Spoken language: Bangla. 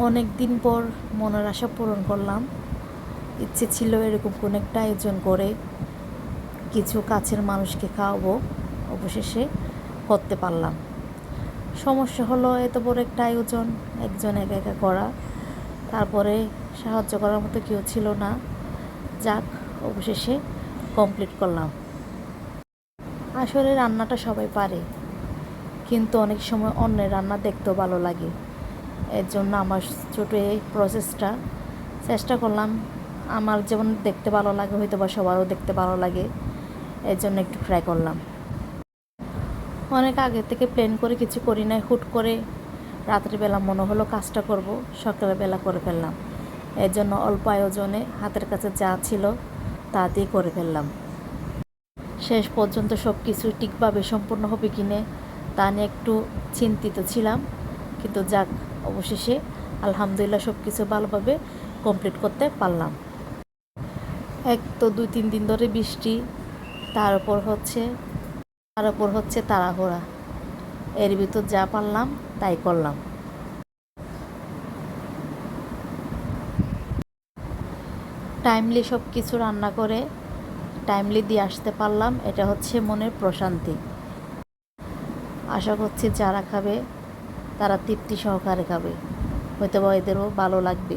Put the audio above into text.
অনেক দিন পর মনের আশা পূরণ করলাম। ইচ্ছে ছিল এরকম কোনো একটা আয়োজন করে কিছু কাছের মানুষকে খাওয়াবো, অবশেষে করতে পারলাম। সমস্যা হলো এত বড় একটা আয়োজন একজন একা একা করা, তারপরে সাহায্য করার মতো কেউ ছিল না। যাক, অবশেষে কমপ্লিট করলাম। আসলে রান্নাটা সবাই পারে, কিন্তু অনেক সময় অন্যের রান্না দেখতেও ভালো লাগে। এর জন্য আমার ছোটো এই প্রসেসটা চেষ্টা করলাম আমার যেমন দেখতে ভালো লাগে হয়তো বা সবারও দেখতে ভালো লাগে, এর জন্য একটু ট্রাই করলাম। অনেক আগে থেকে প্ল্যান করে কিছু করি নাই, হুট করে রাত্রিবেলা মনে হলো কাজটা করব, সকালবেলা করে ফেললাম। এর জন্য অল্প আয়োজনে হাতের কাছে যা ছিল তা দিয়ে করে ফেললাম। শেষ পর্যন্ত সব কিছু ঠিকভাবে সম্পূর্ণ হবে কিনে তা নিয়ে একটু চিন্তিত ছিলাম, কিন্তু যাক, অবশেষে আলহামদুলিল্লাহ সব কিছু ভালোভাবে কমপ্লিট করতে পারলাম। এক তো 2-3 দিন ধরে বৃষ্টি, তার উপর হচ্ছে তাড়াহুড়া। এর ভিতর যা পারলাম তাই করলাম। টাইমলি সব কিছু রান্না করে টাইমলি দিয়ে আসতে পারলাম, এটা হচ্ছে মনের প্রশান্তি। আশা করছি যারা খাবে তারা তৃপ্তি সহকারে খাবে, হয়তো বা এদেরও ভালো লাগবে।